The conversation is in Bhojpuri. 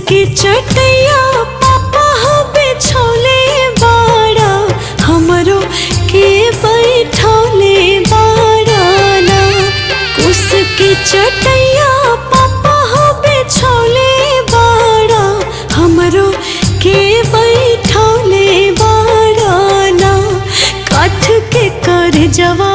के चटैया पापा हो बिछौले बाड़ा हमरो के बैठौले बाड़ा ना। कुस के चटैया पापा हो बिछौले बाड़ा हमरो के बैठौले बाड़ा ना। काठ के कर जवा